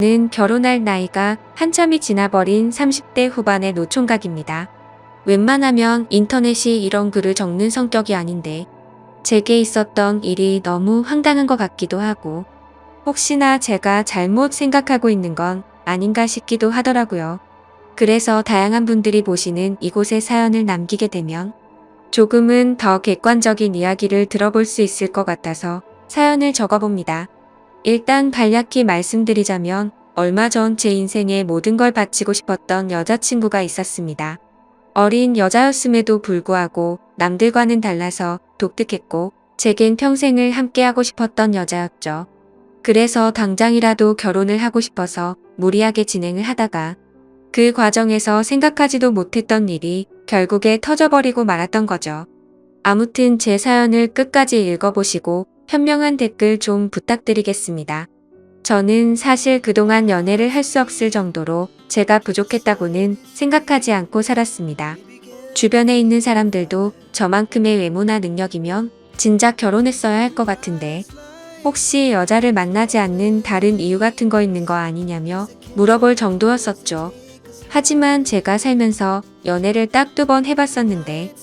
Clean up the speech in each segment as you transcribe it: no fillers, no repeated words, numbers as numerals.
는 결혼할 나이가 한참이 지나버린 30대 후반의 노총각입니다. 웬만하면 인터넷이 이런 글을 적는 성격이 아닌데 제게 있었던 일이 너무 황당한 것 같기도 하고 혹시나 제가 잘못 생각하고 있는 건 아닌가 싶기도 하더라고요. 그래서 다양한 분들이 보시는 이곳에 사연을 남기게 되면 조금은 더 객관적인 이야기를 들어볼 수 있을 것 같아서 사연을 적어봅니다. 일단 간략히 말씀드리자면 얼마 전 제 인생의 모든 걸 바치고 싶었던 여자친구가 있었습니다. 어린 여자였음에도 불구하고 남들과는 달라서 독특했고 제겐 평생을 함께하고 싶었던 여자였죠. 그래서 당장이라도 결혼을 하고 싶어서 무리하게 진행을 하다가 그 과정에서 생각하지도 못했던 일이 결국에 터져버리고 말았던 거죠. 아무튼 제 사연을 끝까지 읽어보시고 현명한 댓글 좀 부탁드리겠습니다. 저는 사실 그동안 연애를 할 수 없을 정도로 제가 부족했다고는 생각하지 않고 살았습니다. 주변에 있는 사람들도 저만큼의 외모나 능력이면 진작 결혼했어야 할 것 같은데 혹시 여자를 만나지 않는 다른 이유 같은 거 있는 거 아니냐며 물어볼 정도였었죠. 하지만 제가 살면서 연애를 딱 2번 해봤었는데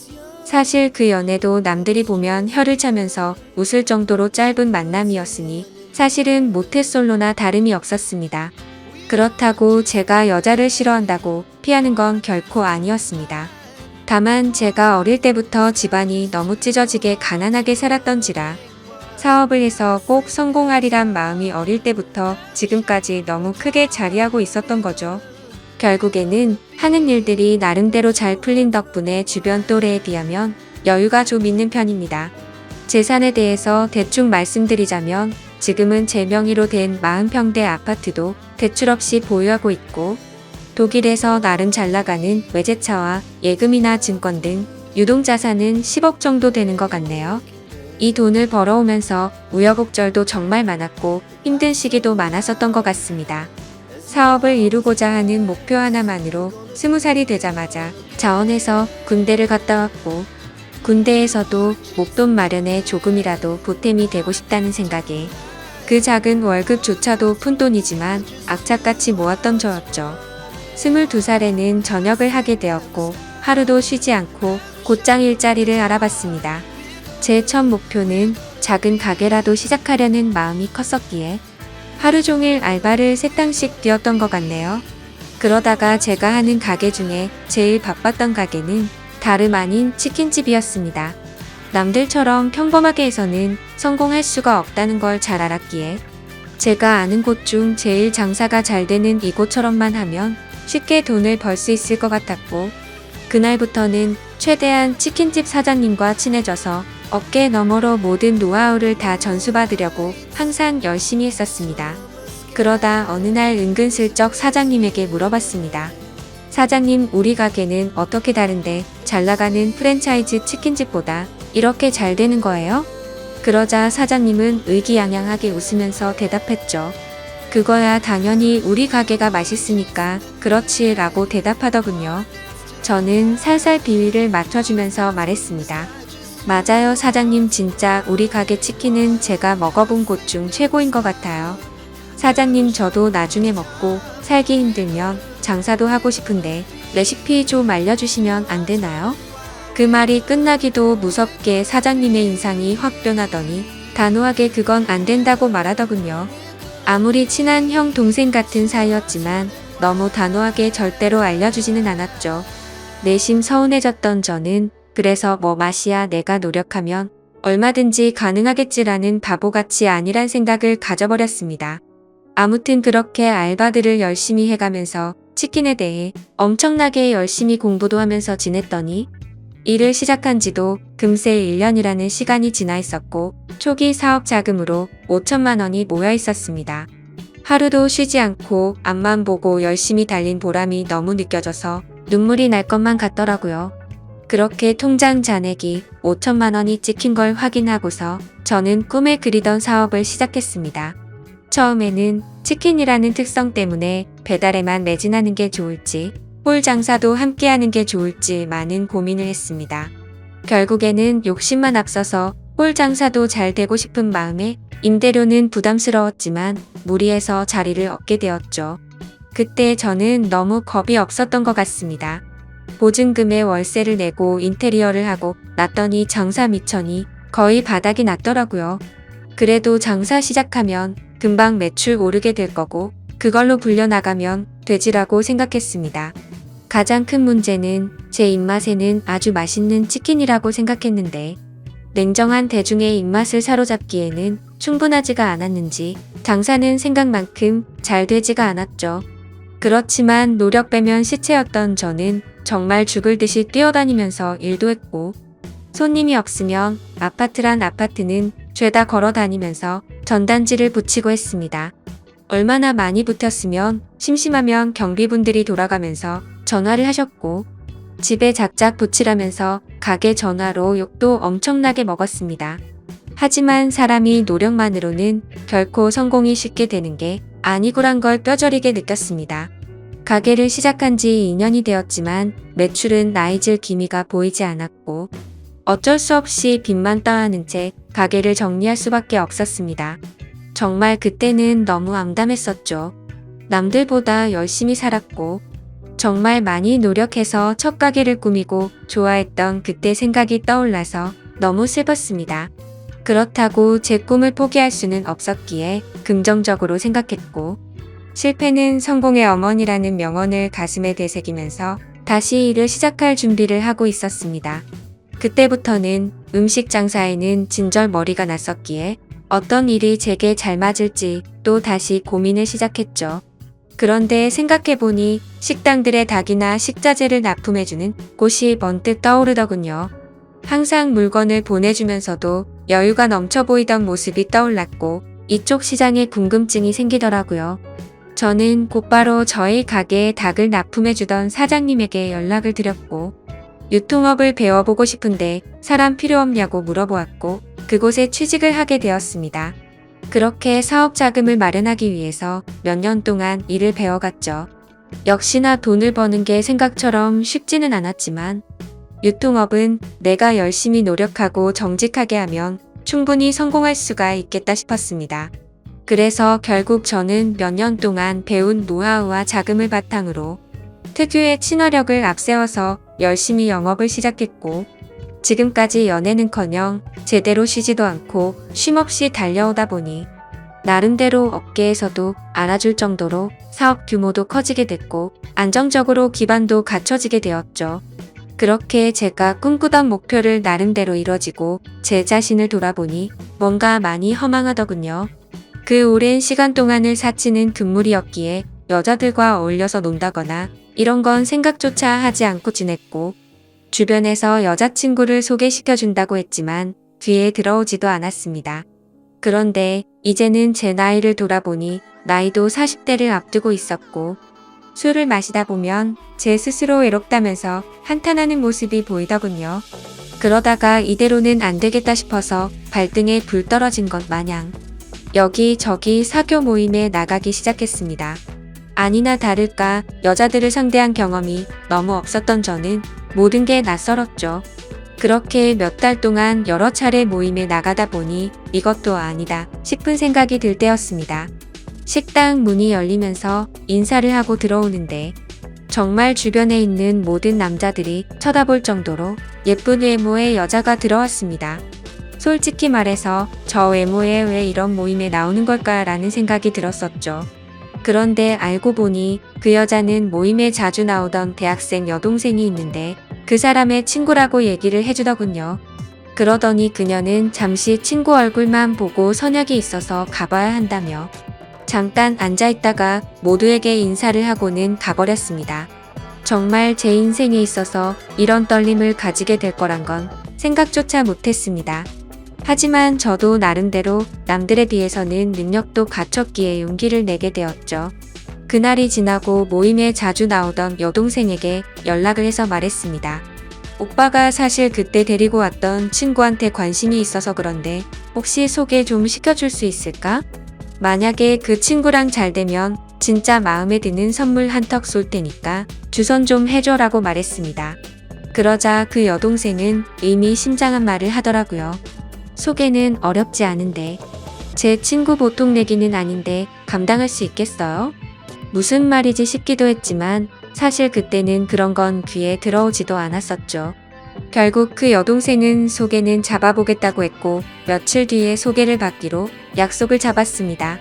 사실 그 연애도 남들이 보면 혀를 차면서 웃을 정도로 짧은 만남이었으니 사실은 모태솔로나 다름이 없었습니다. 그렇다고 제가 여자를 싫어한다고 피하는 건 결코 아니었습니다. 다만 제가 어릴 때부터 집안이 너무 찢어지게 가난하게 살았던지라 사업을 해서 꼭 성공하리란 마음이 어릴 때부터 지금까지 너무 크게 자리하고 있었던 거죠. 결국에는 하는 일들이 나름대로 잘 풀린 덕분에 주변 또래에 비하면 여유가 좀 있는 편입니다. 재산에 대해서 대충 말씀드리자면 지금은 제 명의로 된 40평대 아파트도 대출 없이 보유하고 있고 독일에서 나름 잘 나가는 외제차와 예금이나 증권 등 유동자산은 10억 정도 되는 것 같네요. 이 돈을 벌어오면서 우여곡절도 정말 많았고 힘든 시기도 많았었던 것 같습니다. 사업을 이루고자 하는 목표 하나만으로 20살이 되자마자 자원해서 군대를 갔다 왔고 군대에서도 목돈 마련에 조금이라도 보탬이 되고 싶다는 생각에 그 작은 월급조차도 푼돈이지만 악착같이 모았던 저였죠. 22살에는 전역을 하게 되었고 하루도 쉬지 않고 곧장 일자리를 알아봤습니다. 제 첫 목표는 작은 가게라도 시작하려는 마음이 컸었기에 하루 종일 알바를 3땅씩 뛰었던 것 같네요. 그러다가 제가 하는 가게 중에 제일 바빴던 가게는 다름 아닌 치킨집이었습니다. 남들처럼 평범하게 해서는 성공할 수가 없다는 걸 잘 알았기에 제가 아는 곳 중 제일 장사가 잘 되는 이곳처럼만 하면 쉽게 돈을 벌 수 있을 것 같았고 그날부터는 최대한 치킨집 사장님과 친해져서 업계 너머로 모든 노하우를 다 전수받으려고 항상 열심히 했었습니다. 그러다 어느 날 은근슬쩍 사장님에게 물어봤습니다. 사장님, 우리 가게는 어떻게 다른데 잘 나가는 프랜차이즈 치킨집보다 이렇게 잘 되는 거예요? 그러자 사장님은 의기양양하게 웃으면서 대답했죠. 그거야 당연히 우리 가게가 맛있으니까 그렇지 라고 대답하더군요. 저는 살살 비위를 맞춰주면서 말했습니다. 맞아요 사장님, 진짜 우리 가게 치킨은 제가 먹어본 곳 중 최고인 것 같아요. 사장님, 저도 나중에 먹고 살기 힘들면 장사도 하고 싶은데 레시피 좀 알려주시면 안 되나요? 그 말이 끝나기도 무섭게 사장님의 인상이 확 변하더니 단호하게 그건 안 된다고 말하더군요. 아무리 친한 형 동생 같은 사이였지만 너무 단호하게 절대로 알려주지는 않았죠. 내심 서운해졌던 저는 그래서 뭐 맛이야, 내가 노력하면 얼마든지 가능하겠지라는 바보같이 아니란 생각을 가져버렸습니다. 아무튼 그렇게 알바들을 열심히 해가면서 치킨에 대해 엄청나게 열심히 공부도 하면서 지냈더니 일을 시작한 지도 금세 1년이라는 시간이 지나 있었고 초기 사업 자금으로 5천만 원이 모여 있었습니다. 하루도 쉬지 않고 앞만 보고 열심히 달린 보람이 너무 느껴져서 눈물이 날 것만 같더라고요. 그렇게 통장 잔액이 5천만 원이 찍힌 걸 확인하고서 저는 꿈에 그리던 사업을 시작했습니다. 처음에는 치킨이라는 특성 때문에 배달에만 매진하는 게 좋을지 홀 장사도 함께하는 게 좋을지 많은 고민을 했습니다. 결국에는 욕심만 앞서서 홀 장사도 잘 되고 싶은 마음에 임대료는 부담스러웠지만 무리해서 자리를 얻게 되었죠. 그때 저는 너무 겁이 없었던 것 같습니다. 보증금에 월세를 내고 인테리어를 하고 났더니 장사 미천이 거의 바닥이 났더라고요. 그래도 장사 시작하면 금방 매출 오르게 될 거고 그걸로 불려나가면 되지라고 생각했습니다. 가장 큰 문제는 제 입맛에는 아주 맛있는 치킨이라고 생각했는데 냉정한 대중의 입맛을 사로잡기에는 충분하지가 않았는지 장사는 생각만큼 잘 되지가 않았죠. 그렇지만 노력 빼면 시체였던 저는 정말 죽을 듯이 뛰어다니면서 일도 했고 손님이 없으면 아파트란 아파트는 죄다 걸어 다니면서 전단지를 붙이고 했습니다. 얼마나 많이 붙였으면 심심하면 경비분들이 돌아가면서 전화를 하셨고 집에 작작 붙이라면서 가게 전화로 욕도 엄청나게 먹었습니다. 하지만 사람이 노력만으로는 결코 성공이 쉽게 되는 게 아니구란 걸 뼈저리게 느꼈습니다. 가게를 시작한 지 2년이 되었지만 매출은 나이질 기미가 보이지 않았고 어쩔 수 없이 빚만 떠안은 채 가게를 정리할 수밖에 없었습니다. 정말 그때는 너무 암담했었죠. 남들보다 열심히 살았고 정말 많이 노력해서 첫 가게를 꾸미고 좋아했던 그때 생각이 떠올라서 너무 슬펐습니다. 그렇다고 제 꿈을 포기할 수는 없었기에 긍정적으로 생각했고 실패는 성공의 어머니라는 명언을 가슴에 되새기면서 다시 일을 시작할 준비를 하고 있었습니다. 그때부터는 음식 장사에는 진절머리가 났었기에 어떤 일이 제게 잘 맞을지 또 다시 고민을 시작했죠. 그런데 생각해보니 식당들의 닭이나 식자재를 납품해주는 곳이 번뜩 떠오르더군요. 항상 물건을 보내주면서도 여유가 넘쳐 보이던 모습이 떠올랐고 이쪽 시장에 궁금증이 생기더라고요. 저는 곧바로 저희 가게에 닭을 납품해주던 사장님에게 연락을 드렸고 유통업을 배워보고 싶은데 사람 필요 없냐고 물어보았고 그곳에 취직을 하게 되었습니다. 그렇게 사업 자금을 마련하기 위해서 몇 년 동안 일을 배워갔죠. 역시나 돈을 버는 게 생각처럼 쉽지는 않았지만 유통업은 내가 열심히 노력하고 정직하게 하면 충분히 성공할 수가 있겠다 싶었습니다. 그래서 결국 저는 몇 년 동안 배운 노하우와 자금을 바탕으로 특유의 친화력을 앞세워서 열심히 영업을 시작했고 지금까지 연애는커녕 제대로 쉬지도 않고 쉼없이 달려오다 보니 나름대로 업계에서도 알아줄 정도로 사업 규모도 커지게 됐고 안정적으로 기반도 갖춰지게 되었죠. 그렇게 제가 꿈꾸던 목표를 나름대로 이뤄지고 제 자신을 돌아보니 뭔가 많이 허망하더군요. 그 오랜 시간 동안을 사치는 금물이었기에 여자들과 어울려서 논다거나 이런 건 생각조차 하지 않고 지냈고 주변에서 여자친구를 소개시켜준다고 했지만 뒤에 들어오지도 않았습니다. 그런데 이제는 제 나이를 돌아보니 나이도 40대를 앞두고 있었고 술을 마시다 보면 제 스스로 외롭다면서 한탄하는 모습이 보이더군요. 그러다가 이대로는 안 되겠다 싶어서 발등에 불 떨어진 것 마냥 여기저기 사교 모임에 나가기 시작했습니다. 아니나 다를까 여자들을 상대한 경험이 너무 없었던 저는 모든 게 낯설었죠. 그렇게 몇 달 동안 여러 차례 모임에 나가다 보니 이것도 아니다 싶은 생각이 들 때였습니다. 식당 문이 열리면서 인사를 하고 들어오는데 정말 주변에 있는 모든 남자들이 쳐다볼 정도로 예쁜 외모의 여자가 들어왔습니다. 솔직히 말해서 저 외모에 왜 이런 모임에 나오는 걸까라는 생각이 들었었죠. 그런데 알고 보니 그 여자는 모임에 자주 나오던 대학생 여동생이 있는데 그 사람의 친구라고 얘기를 해주더군요. 그러더니 그녀는 잠시 친구 얼굴만 보고 선약이 있어서 가봐야 한다며 잠깐 앉아있다가 모두에게 인사를 하고는 가버렸습니다. 정말 제 인생에 있어서 이런 떨림을 가지게 될 거란 건 생각조차 못했습니다. 하지만 저도 나름대로 남들에 비해서는 능력도 갖췄기에 용기를 내게 되었죠. 그날이 지나고 모임에 자주 나오던 여동생에게 연락을 해서 말했습니다. 오빠가 사실 그때 데리고 왔던 친구한테 관심이 있어서 그런데 혹시 소개 좀 시켜줄 수 있을까? 만약에 그 친구랑 잘 되면 진짜 마음에 드는 선물 한턱 쏠 테니까 주선 좀 해줘라고 말했습니다. 그러자 그 여동생은 의미심장한 말을 하더라고요. 소개는 어렵지 않은데 제 친구 보통 내기는 아닌데 감당할 수 있겠어요? 무슨 말이지 싶기도 했지만 사실 그때는 그런 건 귀에 들어오지도 않았었죠. 결국 그 여동생은 소개는 잡아보겠다고 했고 며칠 뒤에 소개를 받기로 약속을 잡았습니다.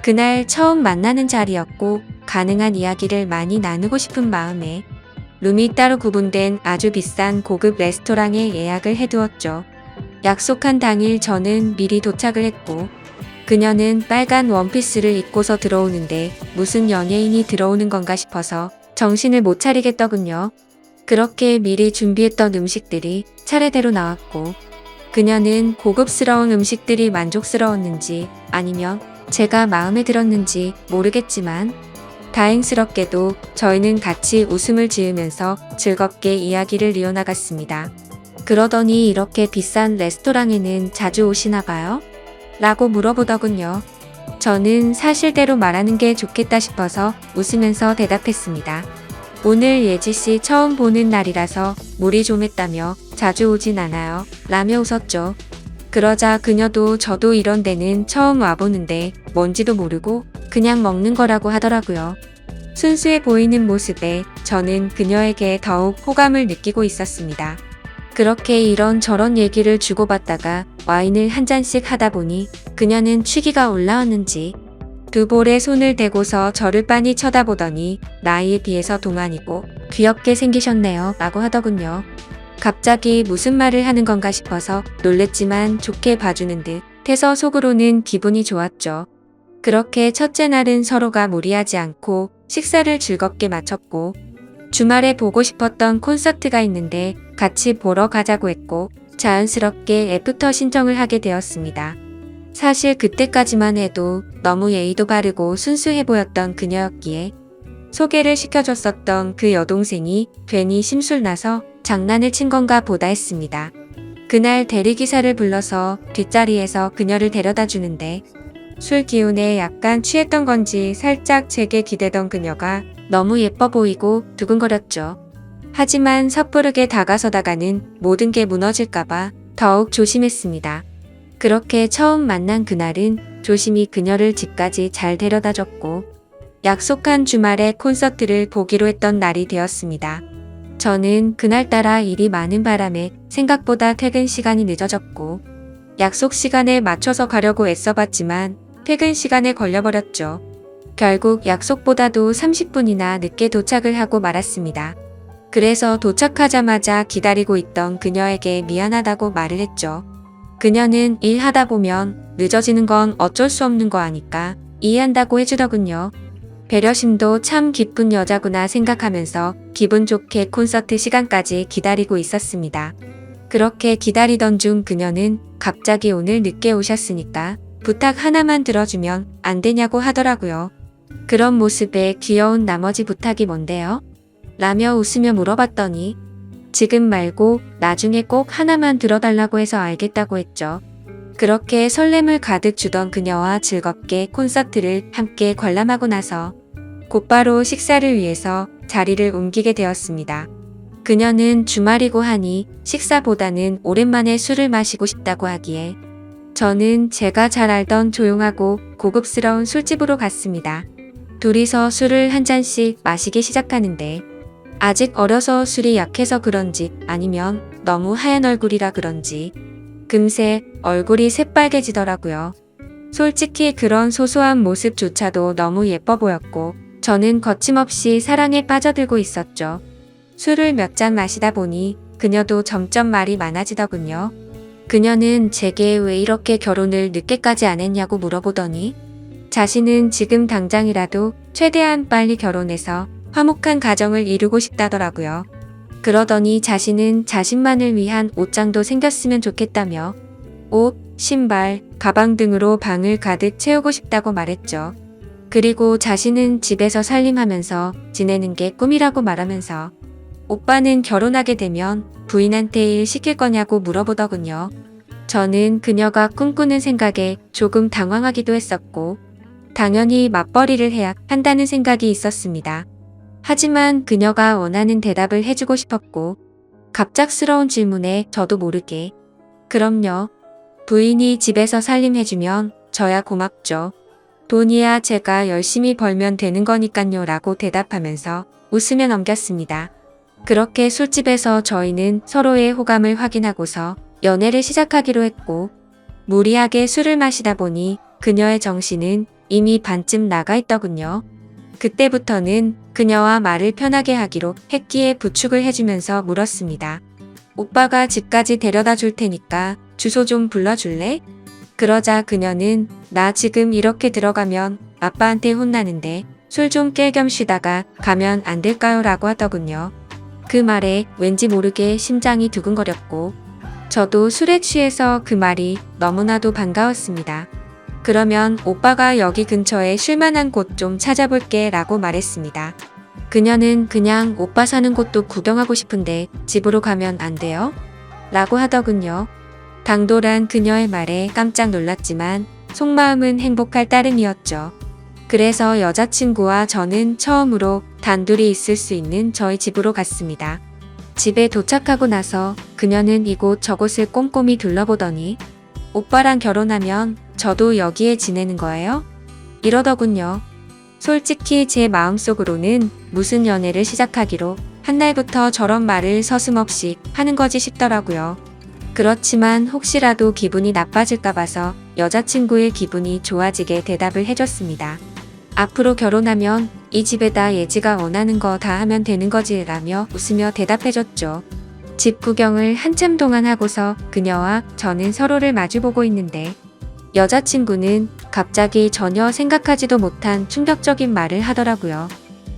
그날 처음 만나는 자리였고 가능한 이야기를 많이 나누고 싶은 마음에 룸이 따로 구분된 아주 비싼 고급 레스토랑에 예약을 해두었죠. 약속한 당일 저는 미리 도착을 했고 그녀는 빨간 원피스를 입고서 들어오는데 무슨 연예인이 들어오는 건가 싶어서 정신을 못 차리겠더군요. 그렇게 미리 준비했던 음식들이 차례대로 나왔고 그녀는 고급스러운 음식들이 만족스러웠는지 아니면 제가 마음에 들었는지 모르겠지만 다행스럽게도 저희는 같이 웃음을 지으면서 즐겁게 이야기를 이어나갔습니다. 그러더니 이렇게 비싼 레스토랑에는 자주 오시나 봐요? 라고 물어보더군요. 저는 사실대로 말하는 게 좋겠다 싶어서 웃으면서 대답했습니다. 오늘 예지씨 처음 보는 날이라서 무리 좀 했다며 자주 오진 않아요. 라며 웃었죠. 그러자 그녀도 저도 이런 데는 처음 와보는데 뭔지도 모르고 그냥 먹는 거라고 하더라고요. 순수해 보이는 모습에 저는 그녀에게 더욱 호감을 느끼고 있었습니다. 그렇게 이런저런 얘기를 주고받다가 와인을 한 잔씩 하다 보니 그녀는 취기가 올라왔는지 두 볼에 손을 대고서 저를 빤히 쳐다보더니 나이에 비해서 동안이고 귀엽게 생기셨네요 라고 하더군요. 갑자기 무슨 말을 하는 건가 싶어서 놀랬지만 좋게 봐주는 듯 해서 속으로는 기분이 좋았죠. 그렇게 첫째 날은 서로가 무리하지 않고 식사를 즐겁게 마쳤고 주말에 보고 싶었던 콘서트가 있는데 같이 보러 가자고 했고 자연스럽게 애프터 신청을 하게 되었습니다. 사실 그때까지만 해도 너무 예의도 바르고 순수해 보였던 그녀였기에 소개를 시켜줬었던 그 여동생이 괜히 심술나서 장난을 친 건가 보다 했습니다. 그날 대리기사를 불러서 뒷자리에서 그녀를 데려다 주는데 술 기운에 약간 취했던 건지 살짝 제게 기대던 그녀가 너무 예뻐 보이고 두근거렸죠. 하지만 섣부르게 다가서다가는 모든 게 무너질까봐 더욱 조심했습니다. 그렇게 처음 만난 그날은 조심히 그녀를 집까지 잘 데려다줬고 약속한 주말에 콘서트를 보기로 했던 날이 되었습니다. 저는 그날따라 일이 많은 바람에 생각보다 퇴근 시간이 늦어졌고 약속 시간에 맞춰서 가려고 애써봤지만 퇴근 시간에 걸려버렸죠. 결국 약속보다도 30분이나 늦게 도착을 하고 말았습니다. 그래서 도착하자마자 기다리고 있던 그녀에게 미안하다고 말을 했죠. 그녀는 일하다 보면 늦어지는 건 어쩔 수 없는 거 아니까 이해한다고 해주더군요. 배려심도 참 깊은 여자구나 생각하면서 기분 좋게 콘서트 시간까지 기다리고 있었습니다. 그렇게 기다리던 중 그녀는 갑자기 오늘 늦게 오셨으니까 부탁 하나만 들어주면 안 되냐고 하더라고요. 그런 모습에 귀여운 나머지 부탁이 뭔데요? 라며 웃으며 물어봤더니 지금 말고 나중에 꼭 하나만 들어달라고 해서 알겠다고 했죠. 그렇게 설렘을 가득 주던 그녀와 즐겁게 콘서트를 함께 관람하고 나서 곧바로 식사를 위해서 자리를 옮기게 되었습니다. 그녀는 주말이고 하니 식사보다는 오랜만에 술을 마시고 싶다고 하기에 저는 제가 잘 알던 조용하고 고급스러운 술집으로 갔습니다. 둘이서 술을 한 잔씩 마시기 시작하는데 아직 어려서 술이 약해서 그런지 아니면 너무 하얀 얼굴이라 그런지 금세 얼굴이 새빨개지더라고요. 솔직히 그런 소소한 모습조차도 너무 예뻐 보였고 저는 거침없이 사랑에 빠져들고 있었죠. 술을 몇 잔 마시다 보니 그녀도 점점 말이 많아지더군요. 그녀는 제게 왜 이렇게 결혼을 늦게까지 안 했냐고 물어보더니 자신은 지금 당장이라도 최대한 빨리 결혼해서 화목한 가정을 이루고 싶다더라고요. 그러더니 자신은 자신만을 위한 옷장도 생겼으면 좋겠다며 옷, 신발, 가방 등으로 방을 가득 채우고 싶다고 말했죠. 그리고 자신은 집에서 살림하면서 지내는 게 꿈이라고 말하면서 오빠는 결혼하게 되면 부인한테 일 시킬 거냐고 물어보더군요. 저는 그녀가 꿈꾸는 생각에 조금 당황하기도 했었고 당연히 맞벌이를 해야 한다는 생각이 있었습니다. 하지만 그녀가 원하는 대답을 해주고 싶었고 갑작스러운 질문에 저도 모르게 그럼요 부인이 집에서 살림해주면 저야 고맙죠. 돈이야 제가 열심히 벌면 되는 거니깐요 라고 대답하면서 웃으며 넘겼습니다. 그렇게 술집에서 저희는 서로의 호감을 확인하고서 연애를 시작하기로 했고, 무리하게 술을 마시다 보니 그녀의 정신은 이미 반쯤 나가 있더군요. 그때부터는 그녀와 말을 편하게 하기로 했기에 부축을 해주면서 물었습니다. 오빠가 집까지 데려다 줄 테니까 주소 좀 불러줄래? 그러자 그녀는 나 지금 이렇게 들어가면 아빠한테 혼나는데 술 좀 깰 겸 쉬다가 가면 안 될까요? 라고 하더군요. 그 말에 왠지 모르게 심장이 두근거렸고 저도 술에 취해서 그 말이 너무나도 반가웠습니다. 그러면 오빠가 여기 근처에 쉴만한 곳 좀 찾아볼게 라고 말했습니다. 그녀는 그냥 오빠 사는 곳도 구경하고 싶은데 집으로 가면 안 돼요? 라고 하더군요. 당돌한 그녀의 말에 깜짝 놀랐지만 속마음은 행복할 따름이었죠. 그래서 여자친구와 저는 처음으로 단둘이 있을 수 있는 저희 집으로 갔습니다. 집에 도착하고 나서 그녀는 이곳 저곳을 꼼꼼히 둘러보더니 오빠랑 결혼하면 저도 여기에 지내는 거예요? 이러더군요. 솔직히 제 마음속으로는 무슨 연애를 시작하기로 한 날부터 저런 말을 서슴없이 하는 거지 싶더라고요. 그렇지만 혹시라도 기분이 나빠질까 봐서 여자친구의 기분이 좋아지게 대답을 해줬습니다. 앞으로 결혼하면 이 집에다 예지가 원하는 거 다 하면 되는 거지 라며 웃으며 대답해줬죠. 집 구경을 한참 동안 하고서 그녀와 저는 서로를 마주보고 있는데 여자친구는 갑자기 전혀 생각하지도 못한 충격적인 말을 하더라고요.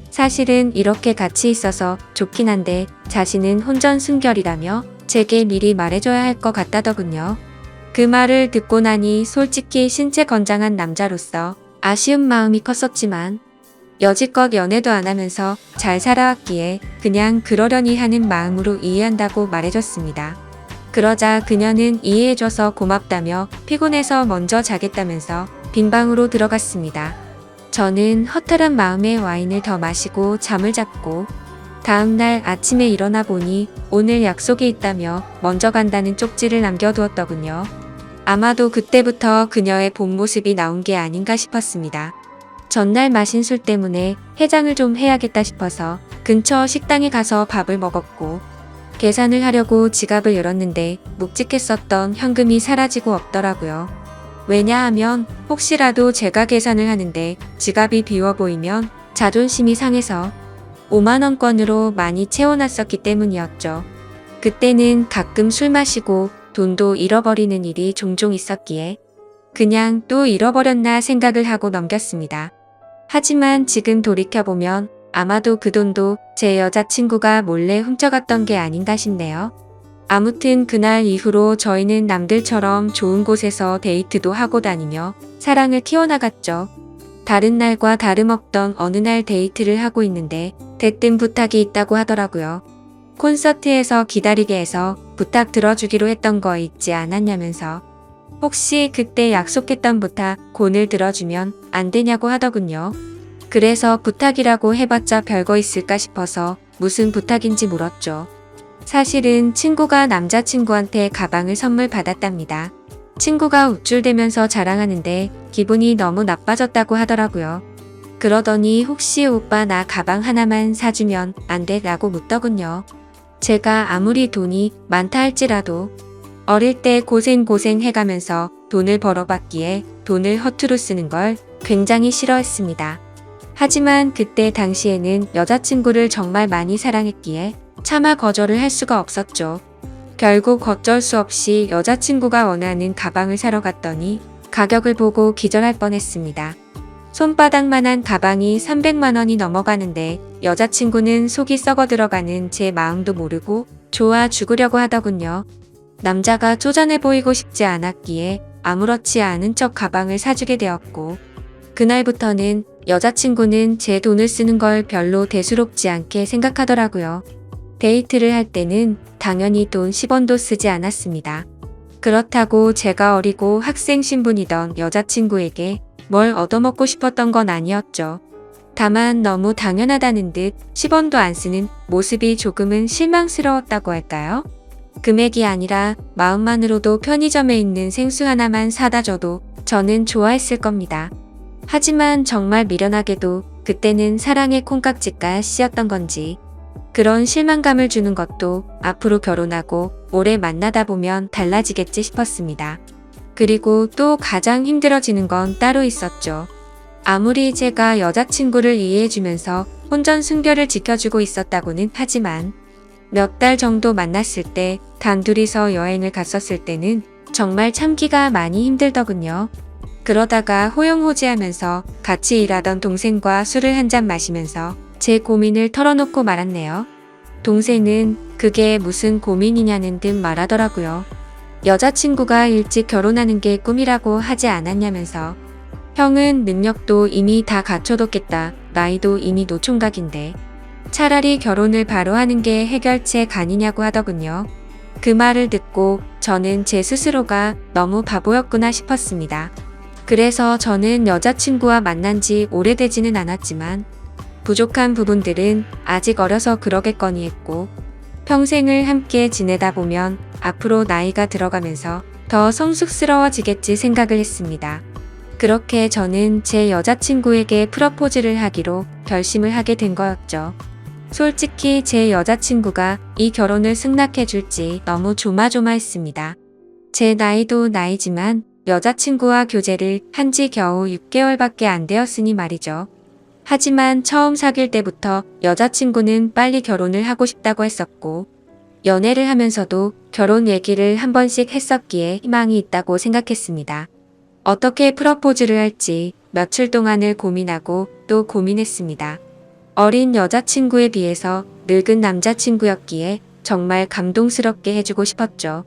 사실은 이렇게 같이 있어서 좋긴 한데 자신은 혼전순결이라며 제게 미리 말해줘야 할 것 같다더군요. 그 말을 듣고 나니 솔직히 신체 건장한 남자로서 아쉬운 마음이 컸었지만 여지껏 연애도 안 하면서 잘 살아왔기에 그냥 그러려니 하는 마음으로 이해한다고 말해줬습니다. 그러자 그녀는 이해해줘서 고맙다며 피곤해서 먼저 자겠다면서 빈 방으로 들어갔습니다. 저는 허탈한 마음에 와인을 더 마시고 잠을 잤고 다음날 아침에 일어나 보니 오늘 약속이 있다며 먼저 간다는 쪽지를 남겨두었더군요. 아마도 그때부터 그녀의 본 모습이 나온 게 아닌가 싶었습니다. 전날 마신 술 때문에 해장을 좀 해야겠다 싶어서 근처 식당에 가서 밥을 먹었고 계산을 하려고 지갑을 열었는데 묵직했었던 현금이 사라지고 없더라고요. 왜냐하면 혹시라도 제가 계산을 하는데 지갑이 비워 보이면 자존심이 상해서 5만원권으로 많이 채워놨었기 때문이었죠. 그때는 가끔 술 마시고 돈도 잃어버리는 일이 종종 있었기에 그냥 또 잃어버렸나 생각을 하고 넘겼습니다. 하지만 지금 돌이켜보면 아마도 그 돈도 제 여자친구가 몰래 훔쳐갔던 게 아닌가 싶네요. 아무튼 그날 이후로 저희는 남들처럼 좋은 곳에서 데이트도 하고 다니며 사랑을 키워나갔죠. 다른 날과 다름없던 어느 날 데이트를 하고 있는데 대뜸 부탁이 있다고 하더라고요. 콘서트에서 기다리게 해서 부탁 들어주기로 했던 거 있지 않았냐면서 혹시 그때 약속했던 부탁 곤을 들어주면 안 되냐고 하더군요. 그래서 부탁이라고 해봤자 별거 있을까 싶어서 무슨 부탁인지 물었죠. 사실은 친구가 남자친구한테 가방을 선물 받았답니다. 친구가 우쭐대면서 자랑하는데 기분이 너무 나빠졌다고 하더라고요. 그러더니 혹시 오빠 나 가방 하나만 사주면 안 돼? 라고 묻더군요. 제가 아무리 돈이 많다 할지라도 어릴 때 고생 해가면서 돈을 벌어봤기에 돈을 허투루 쓰는 걸 굉장히 싫어했습니다. 하지만 그때 당시에는 여자친구를 정말 많이 사랑했기에 차마 거절을 할 수가 없었죠. 결국 어쩔 수 없이 여자친구가 원하는 가방을 사러 갔더니 가격을 보고 기절할 뻔했습니다. 손바닥만한 가방이 300만 원이 넘어가는데 여자친구는 속이 썩어 들어가는 제 마음도 모르고 좋아 죽으려고 하더군요. 남자가 쪼잔해 보이고 싶지 않았기에 아무렇지 않은 척 가방을 사주게 되었고 그날부터는 여자친구는 제 돈을 쓰는 걸 별로 대수롭지 않게 생각하더라고요. 데이트를 할 때는 당연히 돈 10원도 쓰지 않았습니다. 그렇다고 제가 어리고 학생 신분이던 여자친구에게 뭘 얻어먹고 싶었던 건 아니었죠. 다만 너무 당연하다는 듯 10원도 안 쓰는 모습이 조금은 실망스러웠다고 할까요? 금액이 아니라 마음만으로도 편의점에 있는 생수 하나만 사다 줘도 저는 좋아했을 겁니다. 하지만 정말 미련하게도 그때는 사랑의 콩깍지가 씌었던 건지 그런 실망감을 주는 것도 앞으로 결혼하고 오래 만나다 보면 달라지겠지 싶었습니다. 그리고 또 가장 힘들어지는 건 따로 있었죠. 아무리 제가 여자친구를 이해해주면서 혼전순결을 지켜주고 있었다고는 하지만 몇 달 정도 만났을 때 단둘이서 여행을 갔었을 때는 정말 참기가 많이 힘들더군요. 그러다가 호용호제하면서 같이 일하던 동생과 술을 한잔 마시면서 제 고민을 털어놓고 말았네요. 동생은 그게 무슨 고민이냐는 듯 말하더라고요. 여자친구가 일찍 결혼하는 게 꿈이라고 하지 않았냐면서. 형은 능력도 이미 다 갖춰뒀겠다. 나이도 이미 노총각인데. 차라리 결혼을 바로 하는 게 해결책 아니냐고 하더군요. 그 말을 듣고 저는 제 스스로가 너무 바보였구나 싶었습니다. 그래서 저는 여자친구와 만난 지 오래되지는 않았지만 부족한 부분들은 아직 어려서 그러겠거니 했고 평생을 함께 지내다 보면 앞으로 나이가 들어가면서 더 성숙스러워지겠지 생각을 했습니다. 그렇게 저는 제 여자친구에게 프러포즈를 하기로 결심을 하게 된 거였죠. 솔직히 제 여자친구가 이 결혼을 승낙해 줄지 너무 조마조마했습니다. 제 나이도 나이지만 여자친구와 교제를 한 지 겨우 6개월밖에 안 되었으니 말이죠. 하지만 처음 사귈 때부터 여자친구는 빨리 결혼을 하고 싶다고 했었고 연애를 하면서도 결혼 얘기를 한 번씩 했었기에 희망이 있다고 생각했습니다. 어떻게 프러포즈를 할지 며칠 동안을 고민하고 또 고민했습니다. 어린 여자친구에 비해서 늙은 남자친구였기에 정말 감동스럽게 해주고 싶었죠.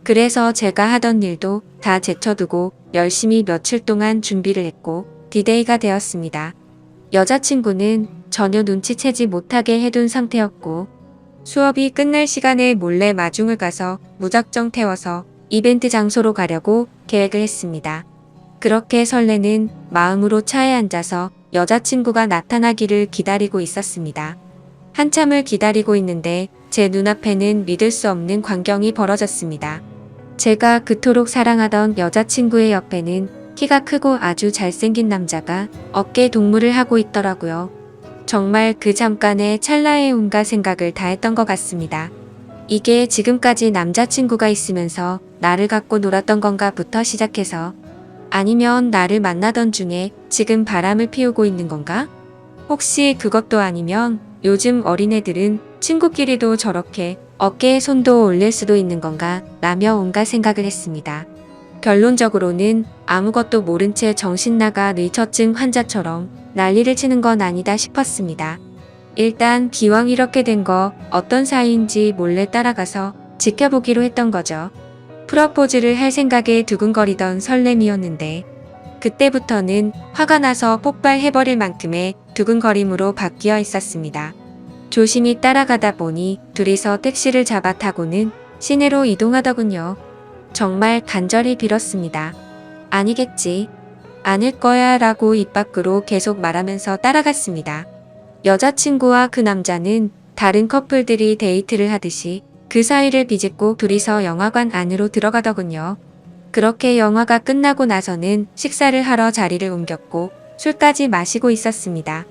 그래서 제가 하던 일도 다 제쳐두고 열심히 며칠 동안 준비를 했고 디데이가 되었습니다. 여자친구는 전혀 눈치채지 못하게 해둔 상태였고 수업이 끝날 시간에 몰래 마중을 가서 무작정 태워서 이벤트 장소로 가려고 계획을 했습니다. 그렇게 설레는 마음으로 차에 앉아서 여자친구가 나타나기를 기다리고 있었습니다. 한참을 기다리고 있는데 제 눈앞에는 믿을 수 없는 광경이 벌어졌습니다. 제가 그토록 사랑하던 여자친구의 옆에는 키가 크고 아주 잘생긴 남자가 어깨 동무를 하고 있더라고요. 정말 그 잠깐의 찰나의 온갖 생각을 다 했던 것 같습니다. 이게 지금까지 남자친구가 있으면서 나를 갖고 놀았던 건가부터 시작해서 아니면 나를 만나던 중에 지금 바람을 피우고 있는 건가? 혹시 그것도 아니면 요즘 어린애들은 친구끼리도 저렇게 어깨에 손도 올릴 수도 있는 건가? 라며 온갖 생각을 했습니다. 결론적으로는 아무것도 모른 채 정신나가 뇌처증 환자처럼 난리를 치는 건 아니다 싶었습니다. 일단 기왕 이렇게 된 거 어떤 사이인지 몰래 따라가서 지켜보기로 했던 거죠. 프러포즈를 할 생각에 두근거리던 설렘이었는데 그때부터는 화가 나서 폭발해버릴 만큼의 두근거림으로 바뀌어 있었습니다. 조심히 따라가다 보니 둘이서 택시를 잡아 타고는 시내로 이동하더군요. 정말 간절히 빌었습니다. 아니겠지. 아닐 거야 라고 입 밖으로 계속 말하면서 따라갔습니다. 여자친구와 그 남자는 다른 커플들이 데이트를 하듯이 그 사이를 비집고 둘이서 영화관 안으로 들어가더군요. 그렇게 영화가 끝나고 나서는 식사를 하러 자리를 옮겼고 술까지 마시고 있었습니다.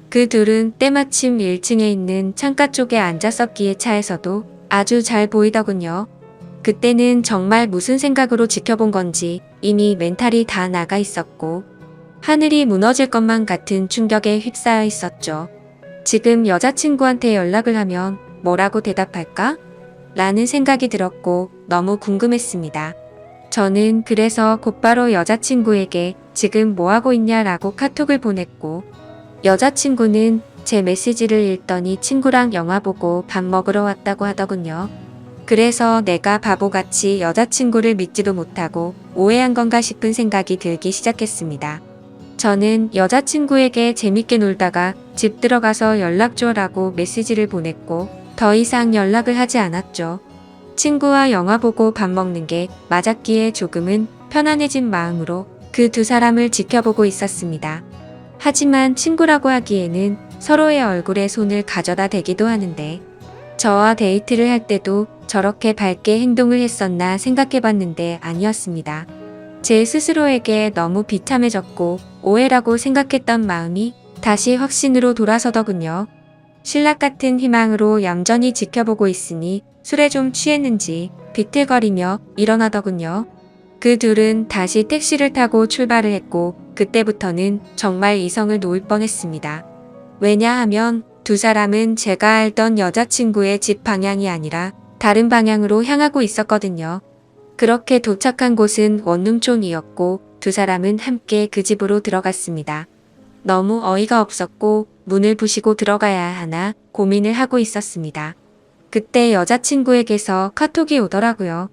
그 둘은 때마침 1층에 있는 창가 쪽에 앉았었기에 차에서도 아주 잘 보이더군요. 그때는 정말 무슨 생각으로 지켜본 건지 이미 멘탈이 다 나가 있었고 하늘이 무너질 것만 같은 충격에 휩싸여 있었죠. 지금 여자친구한테 연락을 하면 뭐라고 대답할까? 라는 생각이 들었고 너무 궁금했습니다. 저는 그래서 곧바로 여자친구에게 지금 뭐하고 있냐라고 카톡을 보냈고 여자친구는 제 메시지를 읽더니 친구랑 영화 보고 밥 먹으러 왔다고 하더군요. 그래서 내가 바보같이 여자친구를 믿지도 못하고 오해한 건가 싶은 생각이 들기 시작했습니다. 저는 여자친구에게 재밌게 놀다가 집 들어가서 연락 줘라고 메시지를 보냈고 더 이상 연락을 하지 않았죠. 친구와 영화 보고 밥 먹는 게 맞았기에 조금은 편안해진 마음으로 그 두 사람을 지켜보고 있었습니다. 하지만 친구라고 하기에는 서로의 얼굴에 손을 가져다 대기도 하는데 저와 데이트를 할 때도 저렇게 밝게 행동을 했었나 생각해봤는데 아니었습니다. 제 스스로에게 너무 비참해졌고 오해라고 생각했던 마음이 다시 확신으로 돌아서더군요. 신락 같은 희망으로 얌전히 지켜보고 있으니 술에 좀 취했는지 비틀거리며 일어나더군요. 그 둘은 다시 택시를 타고 출발을 했고 그때부터는 정말 이성을 놓을 뻔했습니다. 왜냐하면 두 사람은 제가 알던 여자친구의 집 방향이 아니라 다른 방향으로 향하고 있었거든요. 그렇게 도착한 곳은 원룸촌이었고 두 사람은 함께 그 집으로 들어갔습니다. 너무 어이가 없었고 문을 부시고 들어가야 하나 고민을 하고 있었습니다. 그때 여자친구에게서 카톡이 오더라고요.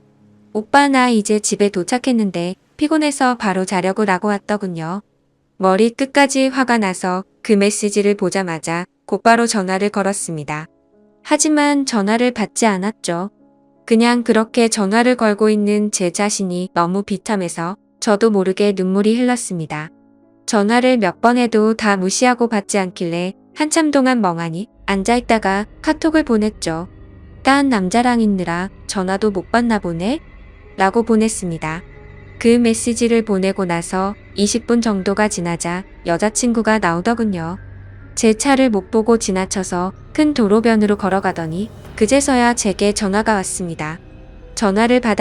오빠 나 이제 집에 도착했는데 피곤해서 바로 자려고 라고 왔더군요. 머리 끝까지 화가 나서 그 메시지를 보자마자 곧바로 전화를 걸었습니다. 하지만 전화를 받지 않았죠. 그냥 그렇게 전화를 걸고 있는 제 자신이 너무 비참해서 저도 모르게 눈물이 흘렀습니다. 전화를 몇 번 해도 다 무시하고 받지 않길래 한참 동안 멍하니 앉아있다가 카톡을 보냈죠. 딴 남자랑 있느라 전화도 못 받나 보네? 라고 보냈습니다. 그 메시지를 보내고 나서 20분 정도가 지나자 여자친구가 나오더군요. 제 차를 못 보고 지나쳐서 큰 도로변으로 걸어가더니 그제서야 제게 전화가 왔습니다. 전화를 받아